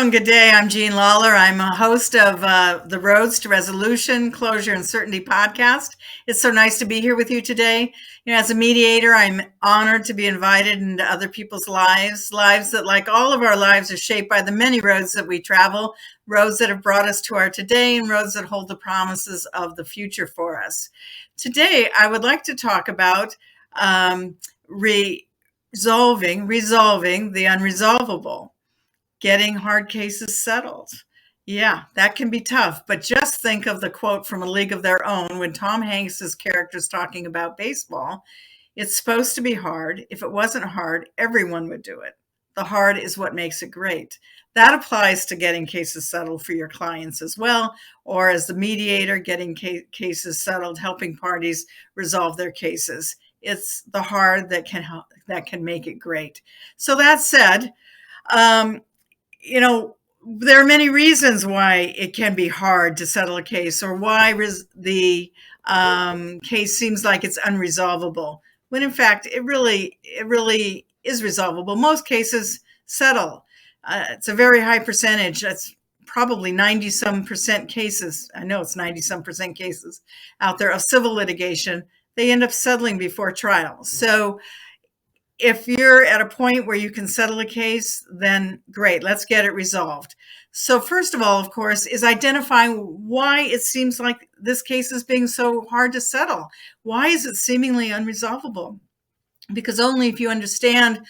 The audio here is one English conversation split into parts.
and good day. I'm Jean Lawler. I'm a host of the Roads to Resolution, Closure, and Certainty podcast. It's so nice to be here with you today. As a mediator, I'm honored to be invited into other people's lives that, like all of our lives, are shaped by the many roads that we travel, roads that have brought us to our today, and roads that hold the promises of the future for us. Today, I would like to talk about resolving the unresolvable. Getting hard cases settled. Yeah, that can be tough, but just think of the quote from A League of Their Own when Tom Hanks's character is talking about baseball. It's supposed to be hard. If it wasn't hard, everyone would do it. The hard is what makes it great. That applies to getting cases settled for your clients as well, or as the mediator, getting cases settled, helping parties resolve their cases. It's the hard that can make it great. So that said, there are many reasons why it can be hard to settle a case, or why the case seems like it's unresolvable, when in fact it really is resolvable. Most cases settle. It's a very high percentage. That's probably 90-some% cases. I know it's 90-some% cases out there of civil litigation. They end up settling before trial. So if you're at a point where you can settle a case, then great, let's get it resolved. So first of all, of course, is identifying why it seems like this case is being so hard to settle. Why is it seemingly unresolvable? Because only if you understand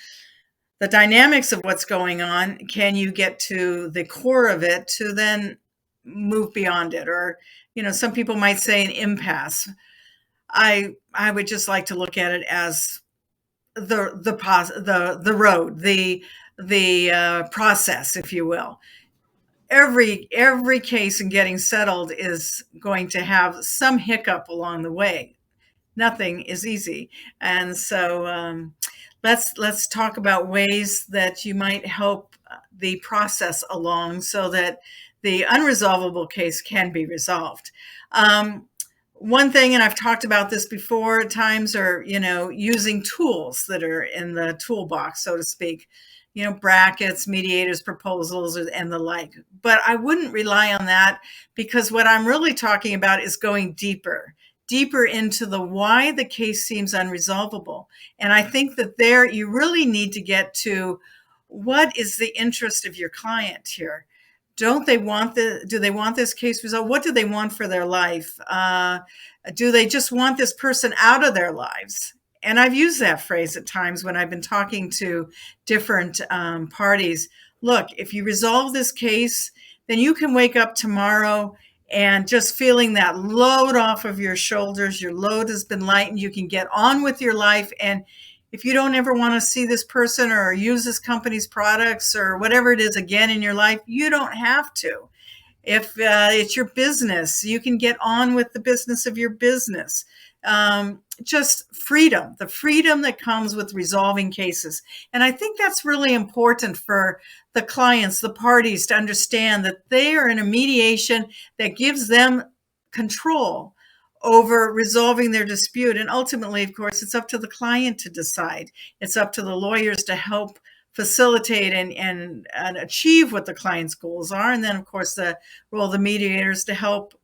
the dynamics of what's going on can you get to the core of it to then move beyond it. Or, some people might say an impasse. I would just like to look at it as the road, the process, if you will. Every case in getting settled is going to have some hiccup along the way. Nothing is easy, and so let's talk about ways that you might help the process along so that the unresolvable case can be resolved. One thing, and I've talked about this before at times, are, using tools that are in the toolbox, so to speak, brackets, mediators, proposals, and the like. But I wouldn't rely on that, because what I'm really talking about is going deeper into the why the case seems unresolvable. And I think that there you really need to get to what is the interest of your client here. Do they want this case resolved? What do they want for their life? Do they just want this person out of their lives? And I've used that phrase at times when I've been talking to different parties. Look, if you resolve this case, then you can wake up tomorrow and just feeling that load off of your shoulders. Your load has been lightened. You can get on with your life. And if you don't ever want to see this person or use this company's products or whatever it is again in your life, you don't have to. If it's your business, you can get on with the business of your business. Just freedom, the freedom that comes with resolving cases. And I think that's really important for the clients, the parties, to understand that they are in a mediation that gives them control over resolving their dispute. And ultimately, of course, it's up to the client to decide. It's up to the lawyers to help facilitate and achieve what the client's goals are. And then, of course, the role of the mediators to help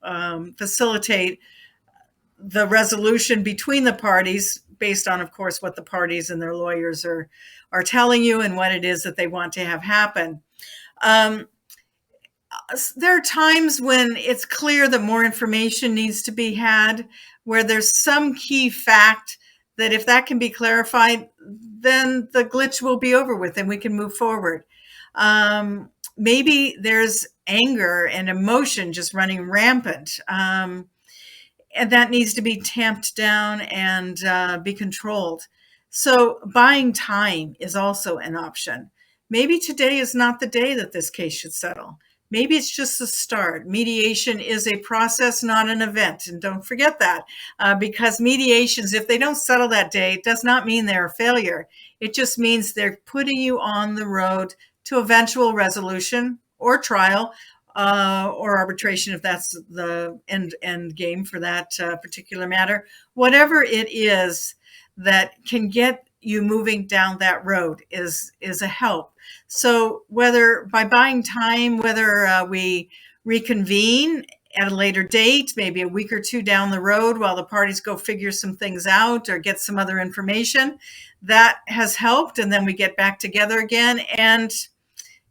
facilitate the resolution between the parties based on, of course, what the parties and their lawyers are telling you and what it is that they want to have happen. There are times when it's clear that more information needs to be had, where there's some key fact that if that can be clarified, then the glitch will be over with and we can move forward. Maybe there's anger and emotion just running rampant, and that needs to be tamped down and be controlled. So buying time is also an option. Maybe today is not the day that this case should settle. Maybe it's just the start. Mediation is a process, not an event. And don't forget that, because mediations, if they don't settle that day, it does not mean they're a failure. It just means they're putting you on the road to eventual resolution or trial, or arbitration, if that's the end game for that particular matter. Whatever it is that can get you moving down that road is a help. So whether by buying time, whether we reconvene at a later date, maybe a week or two down the road while the parties go figure some things out or get some other information, that has helped. And then we get back together again. And,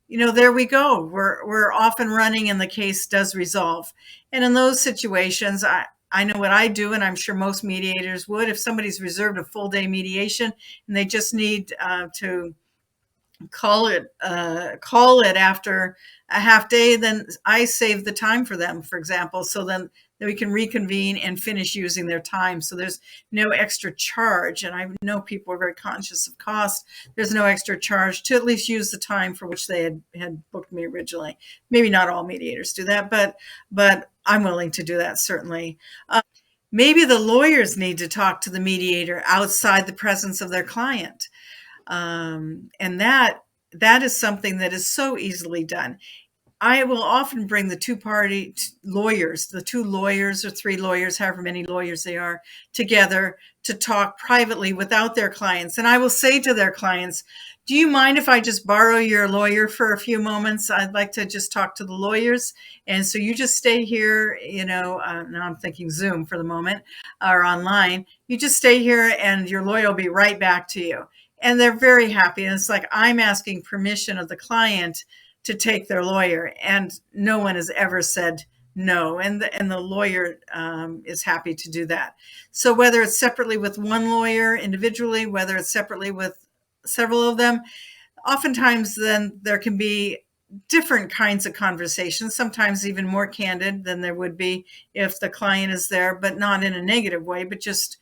there we go. We're off and running and the case does resolve. And in those situations, I know what I do, and I'm sure most mediators would. If somebody's reserved a full day mediation and they just need to call it after a half day, then I save the time for them, for example, so then we can reconvene and finish using their time. So there's no extra charge. And I know people are very conscious of cost. There's no extra charge to at least use the time for which they had booked me originally. Maybe not all mediators do that, but I'm willing to do that, certainly. Maybe the lawyers need to talk to the mediator outside the presence of their client. And that is something that is so easily done. I will often bring the two-party lawyers, the two lawyers or three lawyers, however many lawyers they are, together to talk privately without their clients. And I will say to their clients, do you mind if I just borrow your lawyer for a few moments? I'd like to just talk to the lawyers. And so you just stay here, now I'm thinking Zoom for the moment, or online. You just stay here and your lawyer will be right back to you. And they're very happy. And it's like I'm asking permission of the client to take their lawyer, and no one has ever said no. And the lawyer is happy to do that. So whether it's separately with one lawyer individually, whether it's separately with several of them, oftentimes then there can be different kinds of conversations, sometimes even more candid than there would be if the client is there, but not in a negative way, but just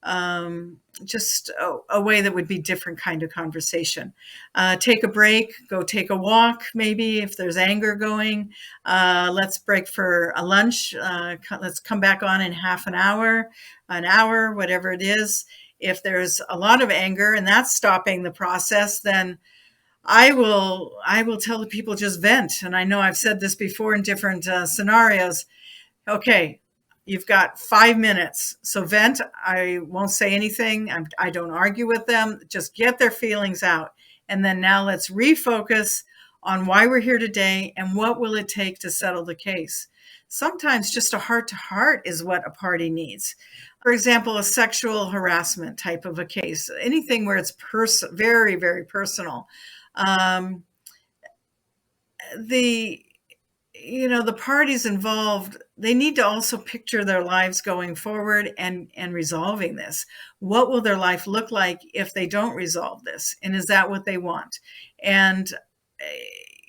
a way that would be different kind of conversation. Take a break, go take a walk, maybe if there's anger going. Let's break for a lunch. Let's come back on in half an hour, whatever it is. If there's a lot of anger and that's stopping the process, then I will tell the people just vent. And I know I've said this before in different scenarios. Okay, you've got 5 minutes. So vent. I won't say anything. I don't argue with them. Just get their feelings out. And then now let's refocus on why we're here today and what will it take to settle the case. Sometimes just a heart-to-heart is what a party needs. For example, a sexual harassment type of a case, anything where it's very, very personal. The parties involved, they need to also picture their lives going forward and resolving this. What will their life look like if they don't resolve this? And is that what they want? And,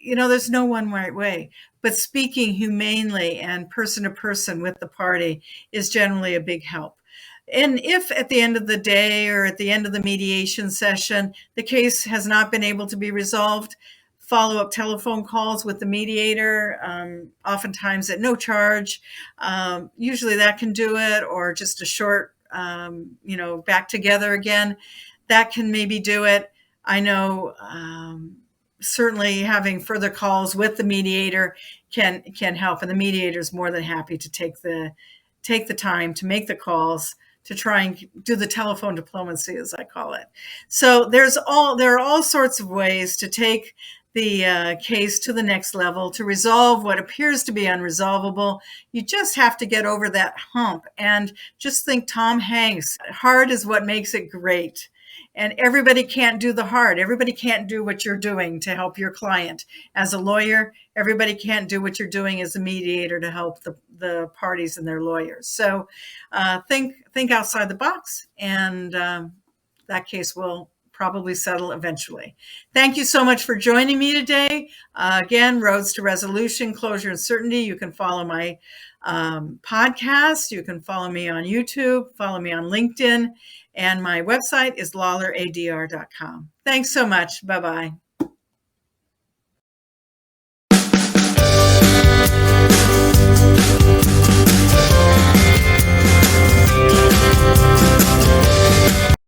there's no one right way, but speaking humanely and person to person with the party is generally a big help. And if at the end of the day or at the end of the mediation session, the case has not been able to be resolved, follow-up telephone calls with the mediator, oftentimes at no charge. Usually that can do it, or just a short, back together again. That can maybe do it. I know certainly having further calls with the mediator can help, and the mediator is more than happy to take the time to make the calls to try and do the telephone diplomacy, as I call it. So there are all sorts of ways to take the case to the next level, to resolve what appears to be unresolvable. You just have to get over that hump and just think Tom Hanks, hard is what makes it great. And everybody can't do the hard. Everybody can't do what you're doing to help your client. As a lawyer, everybody can't do what you're doing as a mediator to help the parties and their lawyers. So think outside the box, and that case will probably settle eventually. Thank you so much for joining me today. Again, Roads to Resolution, Closure and Certainty. You can follow my podcast. You can follow me on YouTube, follow me on LinkedIn, and my website is lawleradr.com. Thanks so much. Bye-bye.